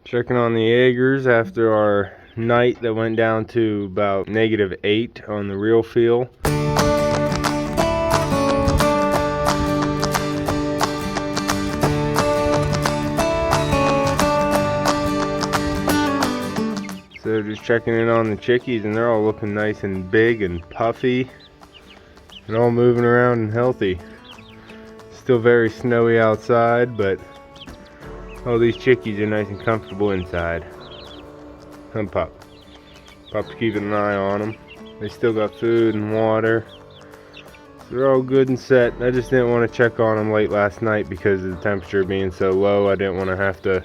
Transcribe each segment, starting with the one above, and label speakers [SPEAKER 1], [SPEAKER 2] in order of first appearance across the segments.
[SPEAKER 1] Checking on the eggers after our night that went down to about -8 on the real feel. So just checking in on the chickies, and they're all looking nice and big and puffy and all moving around and healthy. Still very snowy outside, but all these chickies are nice and comfortable inside. Come Pup. Pup's keeping an eye on them. They still got food and water. So they're all good and set. I just didn't want to check on them late last night because of the temperature being so low. I didn't want to have to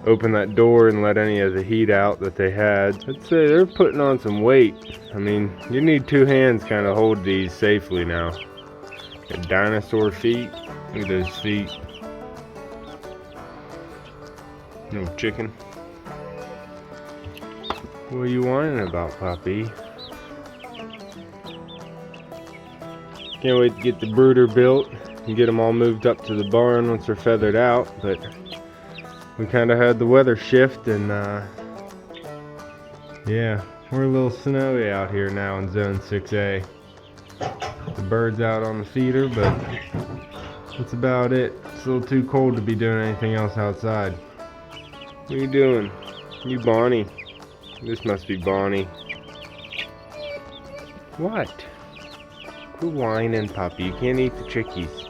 [SPEAKER 1] open that door and let any of the heat out that they had. I'd say they're putting on some weight. I mean, you need 2 hands kind of hold these safely now. Got dinosaur feet. Look at those feet. No chicken. What are you whining about, Puppy? Can't wait to get the brooder built and get them all moved up to the barn once they're feathered out, but we kind of had the weather shift, and yeah, we're a little snowy out here now in zone 6A. The birds out on the feeder, but that's about it. It's a little too cold to be doing anything else outside. What are you doing? You Bonnie. This must be Bonnie. What? Quit whining, Puppy. You can't eat the chickies.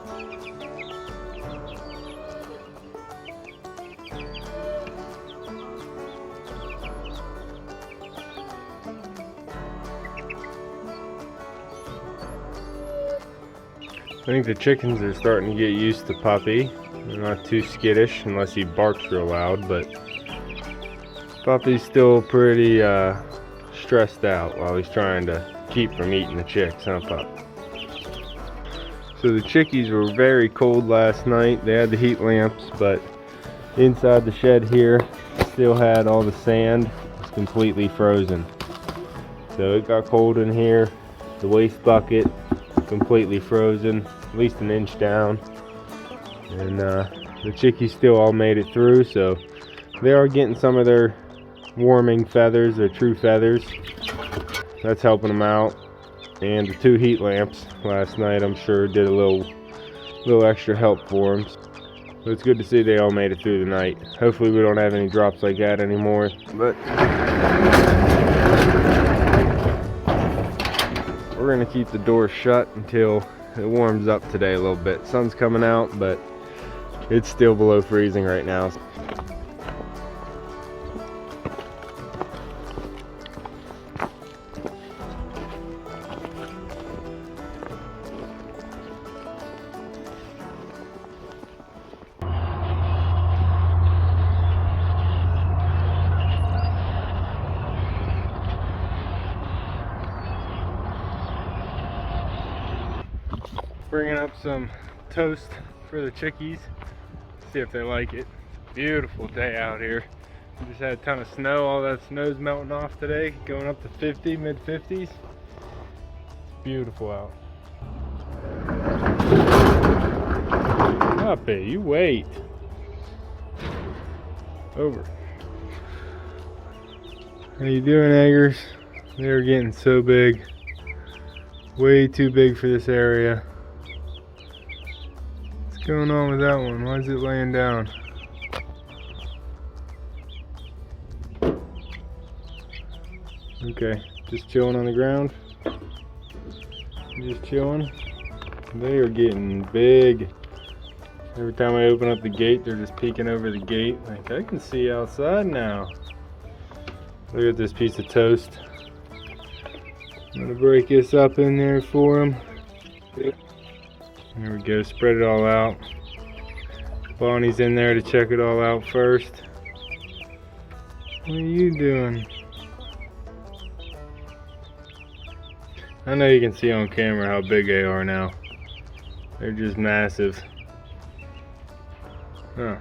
[SPEAKER 1] I think the chickens are starting to get used to Puppy. They're not too skittish unless he barks real loud, but Puppy's still pretty stressed out while he's trying to keep from eating the chicks, huh, Pup? So the chickies were very cold last night. They had the heat lamps, but inside the shed here still had all the sand. It's completely frozen. So it got cold in here. The waste bucket completely frozen, at least an inch down. And the chickies still all made it through, so they are getting some of their warming feathers, their true feathers. That's helping them out. And the 2 heat lamps last night, I'm sure, did a little extra help for them. So it's good to see they all made it through the night. Hopefully we don't have any drops like that anymore. But we're gonna keep the door shut until it warms up today a little bit. Sun's coming out, but it's still below freezing right now. Bringing up some toast for the chickies, see if they like it. Beautiful day out here. We just had a ton of snow. All that snow's melting off today, going up to 50, mid-50s. It's beautiful out. Puppy, you wait. Over. How you doing, eggers? They're getting so big. Way too big for this area. What's going on with that one? Why is it laying down? Okay, just chilling on the ground. Just chilling. They are getting big. Every time I open up the gate, they're just peeking over the gate. Like, I can see outside now. Look at this piece of toast. I'm gonna break this up in there for them. There we go, spread it all out. Bonnie's in there to check it all out first. What are you doing? I know you can see on camera how big they are now. They're just massive. Huh.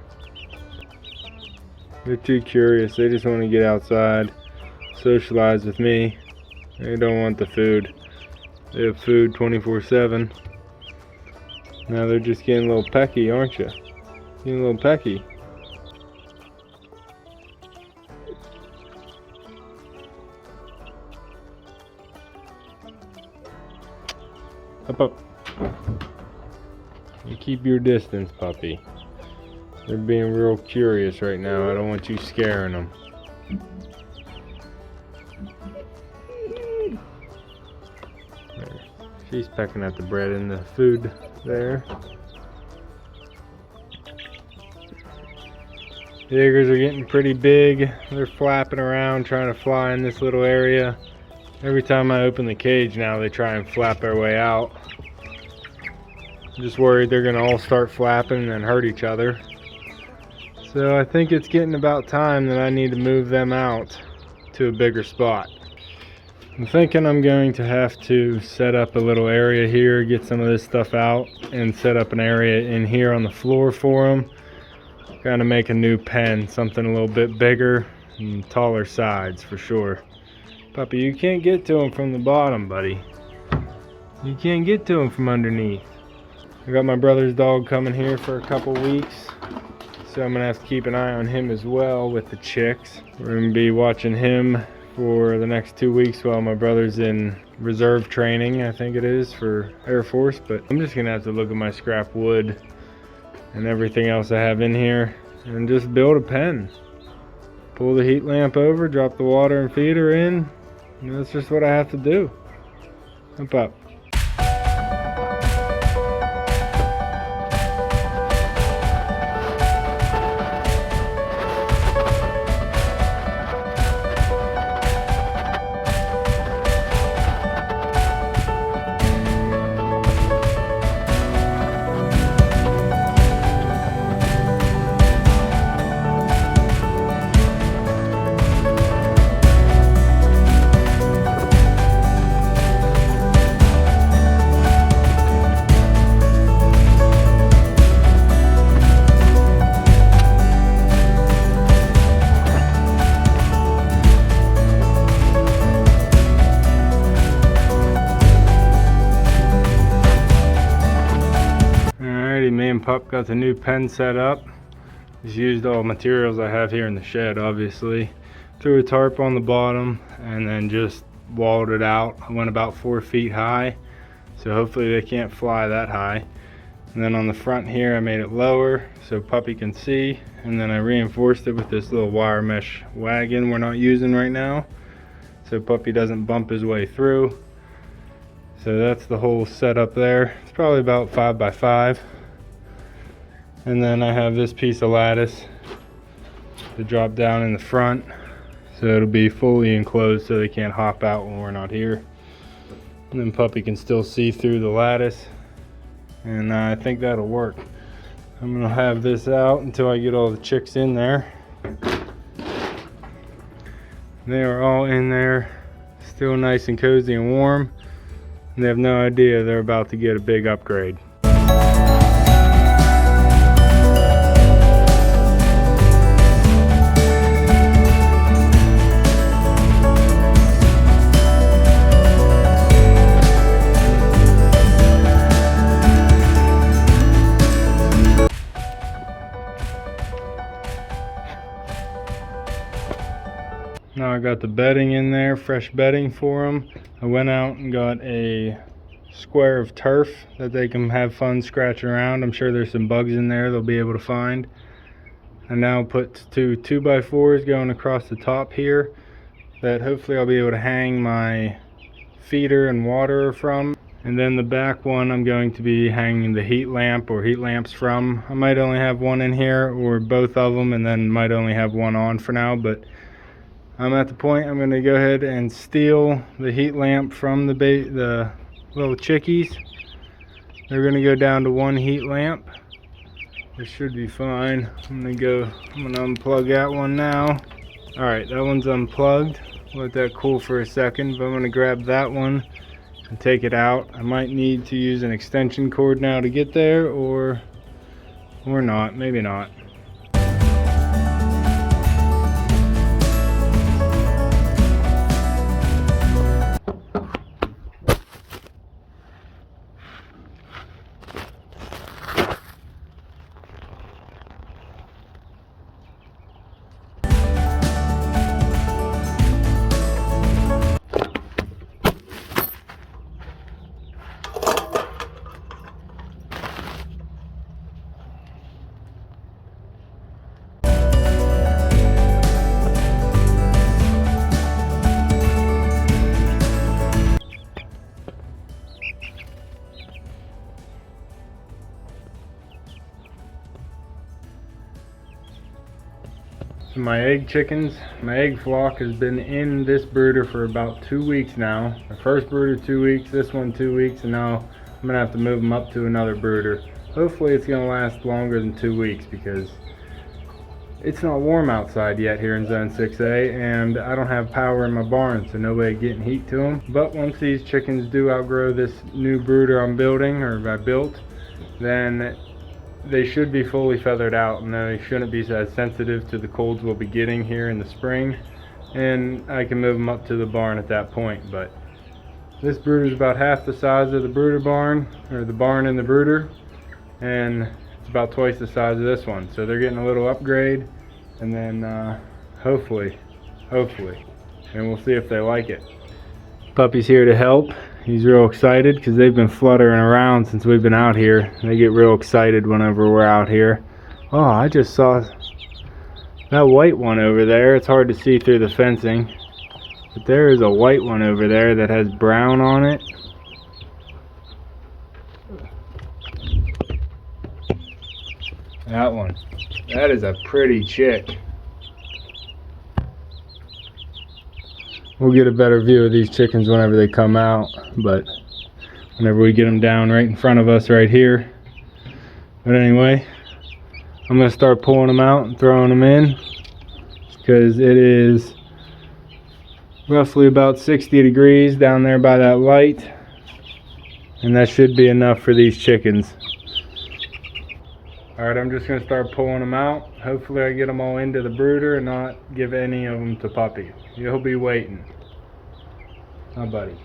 [SPEAKER 1] They're too curious. They just want to get outside, socialize with me. They don't want the food. They have food 24/7. Now they're just getting a little pecky, aren't you? Getting a little pecky. Up, up. You keep your distance, puppy. They're being real curious right now. I don't want you scaring them. There. She's pecking at the bread and the food there. The eggers are getting pretty big. They're flapping around trying to fly in this little area. Every time I open the cage now, they try and flap their way out. I'm just worried they're gonna all start flapping and then hurt each other. So I think it's getting about time that I need to move them out to a bigger spot. I'm thinking I'm going to have to set up a little area here, get some of this stuff out, and set up an area in here on the floor for them. Kind of make a new pen, something a little bit bigger and taller sides for sure. Puppy, you can't get to them from the bottom, buddy. You can't get to them from underneath. I got my brother's dog coming here for a couple weeks, so I'm gonna have to keep an eye on him as well with the chicks. We're gonna be watching him for the next 2 weeks while my brother's in reserve training, I think it is, for Air Force. But I'm just gonna have to look at my scrap wood and everything else I have in here and just build a pen. Pull the heat lamp over, drop the water and feeder in, and that's just what I have to do. Up, up. Me and Pup got the new pen set up. Just used all materials I have here in the shed, obviously. Threw a tarp on the bottom and then just walled it out. I went about 4 feet high, so hopefully they can't fly that high. And then on the front here I made it lower so Puppy can see, and then I reinforced it with this little wire mesh wagon we're not using right now, so Puppy doesn't bump his way through. So that's the whole setup there. It's probably about 5 by 5. And then I have this piece of lattice to drop down in the front, so it'll be fully enclosed so they can't hop out when we're not here. And then Puppy can still see through the lattice, and I think that'll work. I'm gonna have this out until I get all the chicks in there. They are all in there, still nice and cozy and warm, and they have no idea they're about to get a big upgrade. Now I got the bedding in there, fresh bedding for them. I went out and got a square of turf that they can have fun scratching around. I'm sure there's some bugs in there they'll be able to find. I now put 2 2x4s going across the top here that hopefully I'll be able to hang my feeder and water from. And then the back one I'm going to be hanging the heat lamp or heat lamps from. I might only have one in here or both of them, and then might only have one on for now, but I'm at the point I'm going to go ahead and steal the heat lamp from the little chickies. They're going to go down to 1 heat lamp. This should be fine. I'm going to unplug that one now. Alright, that one's unplugged. Let that cool for a second, but I'm going to grab that one and take it out. I might need to use an extension cord now to get there, or not, maybe not. my egg chickens. My egg flock has been in this brooder for about 2 weeks now. The first brooder 2 weeks, this one 2 weeks, and now I'm gonna have to move them up to another brooder. Hopefully it's gonna last longer than 2 weeks because it's not warm outside yet here in Zone 6A, and I don't have power in my barn, so no way of getting heat to them. But once these chickens do outgrow this new brooder I'm building, or I built, then they should be fully feathered out, and they shouldn't be as sensitive to the colds we'll be getting here in the spring, and I can move them up to the barn at that point. But this brooder is about half the size of the brooder barn, or the barn in the brooder, and it's about twice the size of this one, so they're getting a little upgrade, and then hopefully, and we'll see if they like it. Puppy's here to help. He's real excited because they've been fluttering around since we've been out here. They get real excited whenever we're out here. Oh, I just saw that white one over there. It's hard to see through the fencing, but there is a white one over there that has brown on it. That one. That is a pretty chick. We'll get a better view of these chickens whenever they come out, but whenever we get them down right in front of us right here. But anyway, I'm going to start pulling them out and throwing them in because it is roughly about 60 degrees down there by that light, and that should be enough for these chickens. Alright, I'm just going to start pulling them out. Hopefully I get them all into the brooder and not give any of them to Puppy. You'll be waiting. Hi, buddy.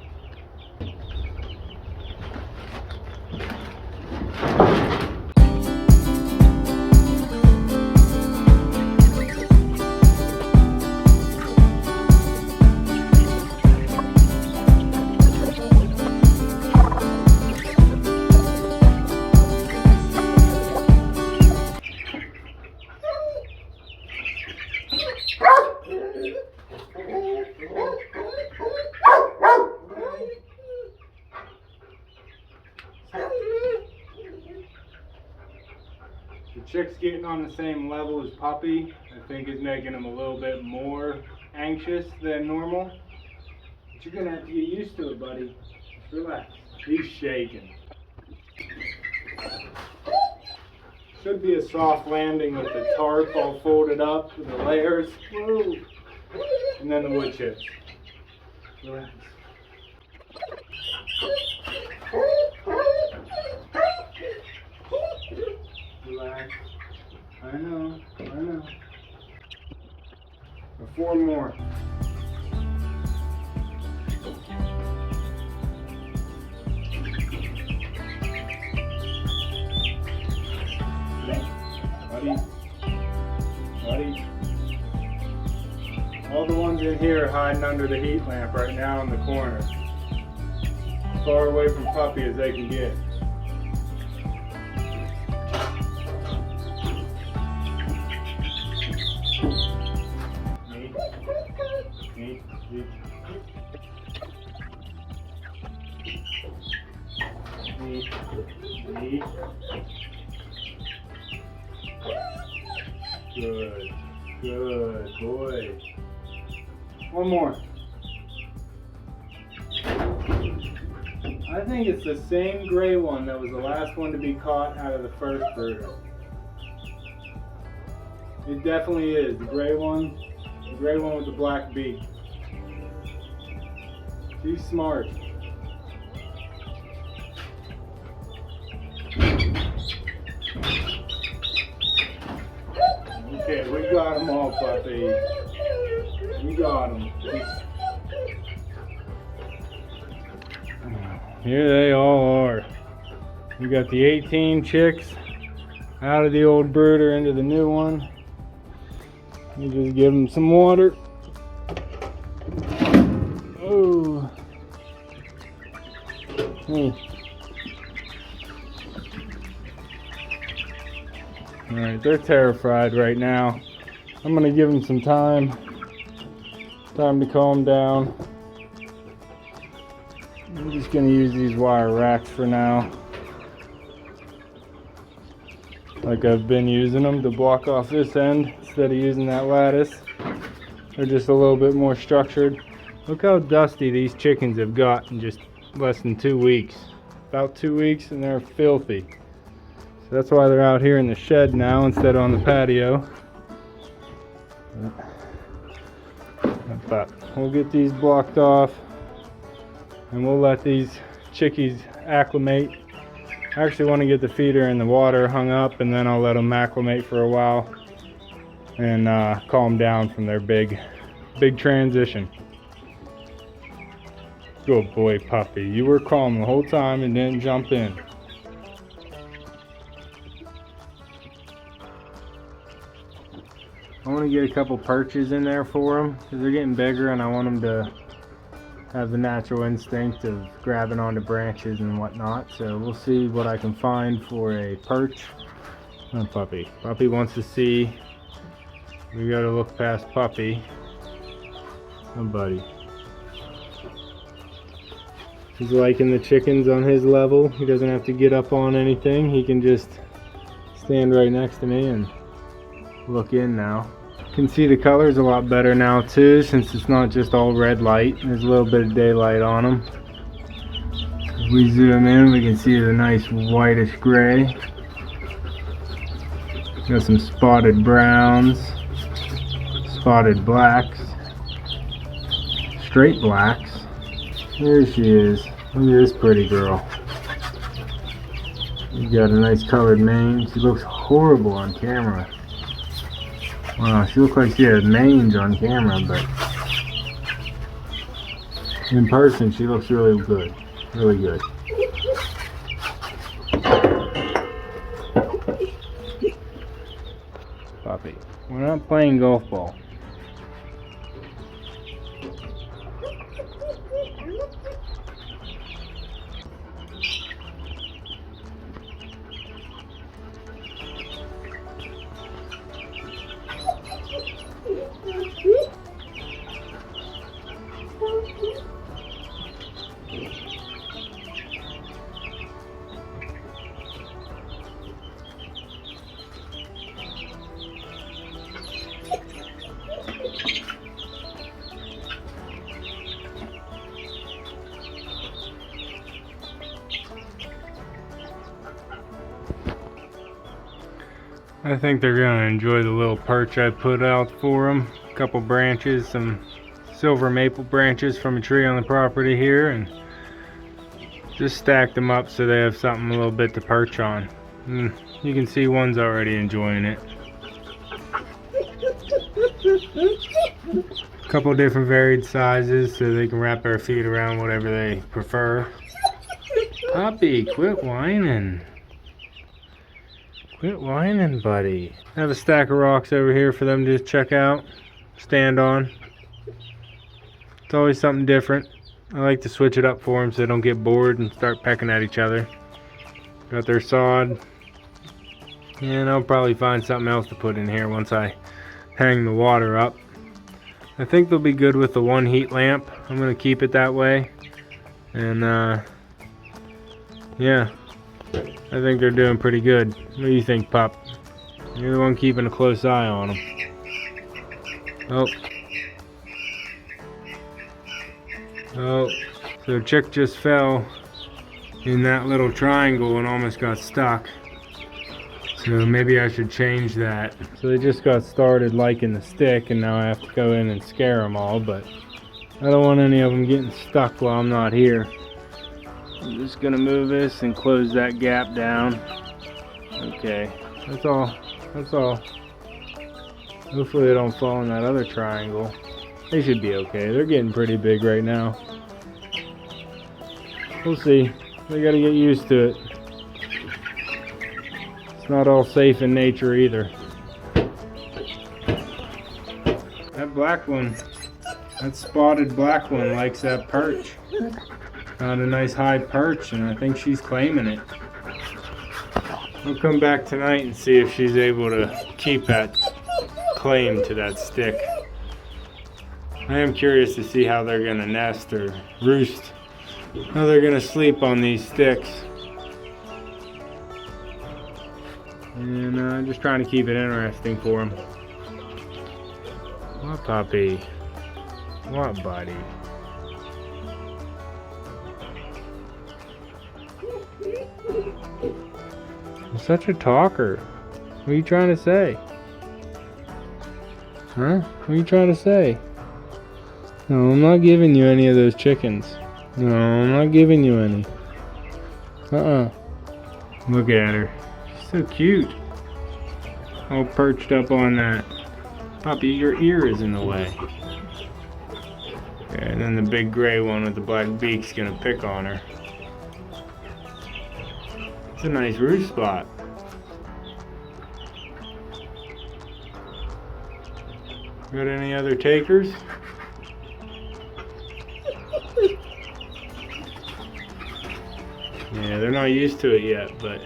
[SPEAKER 1] The chick's getting on the same level as Puppy. I think is making him a little bit more anxious than normal. But you're gonna have to get used to it, buddy. Just relax. He's shaking. Should be a soft landing with the tarp all folded up with the layers. Whoa. And then the wood chips. Relax. Relax. I know. 4 more. Buddy. All the ones in here are hiding under the heat lamp right now in the corner. As far away from Puppy as they can get. Good boy. One more. I think it's the same gray one that was the last one to be caught out of the first brooder. It definitely is. The gray one with the black beak. She's smart. Okay, we got them all, Puppy. We got them. Here they all are. We got the 18 chicks out of the old brooder into the new one. You just give them some water. Oh. Hey. Alright, they're terrified right now. I'm gonna give them some time to calm down. I'm just gonna use these wire racks for now. like I've been using them to block off this end instead of using that lattice. They're just a little bit more structured. Look how dusty these chickens have got in just less than 2 weeks. About 2 weeks and they're filthy. So that's why they're out here in the shed now instead of on the patio. But we'll get these blocked off and we'll let these chickies acclimate. I actually want to get the feeder in the water hung up and then I'll let them acclimate for a while and calm down from their big transition. Good boy, puppy. You were calm the whole time and didn't jump in. I want to get a couple perches in there for them because they're getting bigger and I want them to have the natural instinct of grabbing onto branches and whatnot. So we'll see what I can find for a perch. Oh, puppy. Puppy wants to see. We gotta look past puppy. Oh, buddy. He's liking the chickens on his level. He doesn't have to get up on anything. He can just stand right next to me and look in now. You can see the colors a lot better now too, since it's not just all red light. There's a little bit of daylight on them. If we zoom in, we can see the nice whitish gray. Got some spotted browns, spotted blacks, straight blacks. There she is. Look at this pretty girl. She's got a nice colored mane. She looks horrible on camera. Wow, she looks like she had mange on camera, but in person she looks really good. Really good. Puppy, we're not playing golf ball. I think they're going to enjoy the little perch I put out for them. A couple branches, some silver maple branches from a tree on the property here, and just stacked them up so they have something a little bit to perch on. And you can see one's already enjoying it. A couple different varied sizes so they can wrap their feet around whatever they prefer. Puppy, quit whining. Quit whining, buddy. I have a stack of rocks over here for them to just check out, stand on. It's always something different. I like to switch it up for them so they don't get bored and start pecking at each other. Got their sod. And I'll probably find something else to put in here once I hang the water up. I think they'll be good with the one heat lamp. I'm going to keep it that way. And yeah. I think they're doing pretty good. What do you think, Pup? You're the one keeping a close eye on them. Oh. Oh. So chick just fell in that little triangle and almost got stuck. So maybe I should change that. So they just got started liking the stick and now I have to go in and scare them all, but I don't want any of them getting stuck while I'm not here. I'm just gonna move this and close that gap down. Okay, that's all. That's all. Hopefully they don't fall in that other triangle. They should be okay. They're getting pretty big right now. We'll see. They gotta get used to it. It's not all safe in nature either. That black one, that spotted black one likes that perch. Found a nice high perch and I think she's claiming it. I'll come back tonight and see if she's able to keep that claim to that stick. I am curious to see how they're gonna nest or roost, how they're gonna sleep on these sticks. And just trying to keep it interesting for him. What puppy? What buddy? You're such a talker. What are you trying to say? Huh? What are you trying to say? No, I'm not giving you any of those chickens. No, I'm not giving you any. Look at her. She's so cute. All perched up on that. Puppy, your ear is in the way. Okay, and then the big gray one with the black beak's gonna pick on her. It's a nice roost spot. Got any other takers? Yeah, they're not used to it yet, but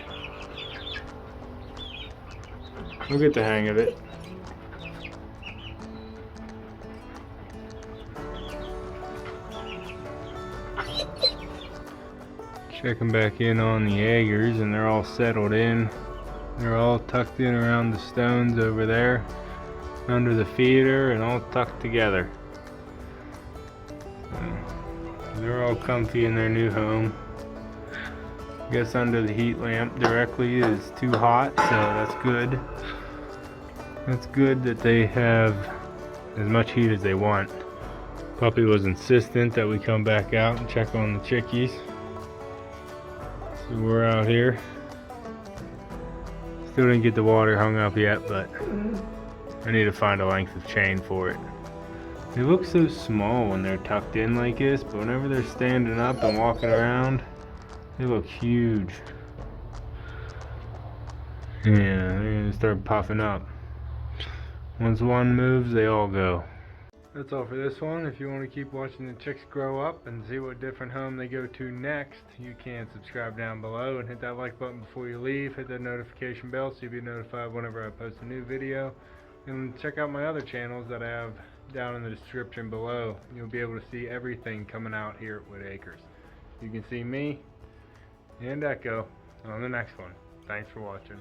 [SPEAKER 1] we'll get the hang of it. Checking back in on the eggers, and they're all settled in. They're all tucked in around the stones over there, under the feeder, and all tucked together. So they're all comfy in their new home. I guess under the heat lamp directly is too hot, so that's good. That's good that they have as much heat as they want. Puppy was insistent that we come back out and check on the chickies. So we're out here. Still didn't get the water hung up yet, but I need to find a length of chain for it. They look so small when they're tucked in like this, but whenever they're standing up and walking around, they look huge. Yeah, they're gonna start puffing up. Once one moves, they all go. That's all for this one. If you want to keep watching the chicks grow up and see what different home they go to next, you can subscribe down below and hit that like button before you leave. Hit that notification bell so you'll be notified whenever I post a new video. And check out my other channels that I have down in the description below. You'll be able to see everything coming out here at Whitt Acres. You can see me and Echo on the next one. Thanks for watching.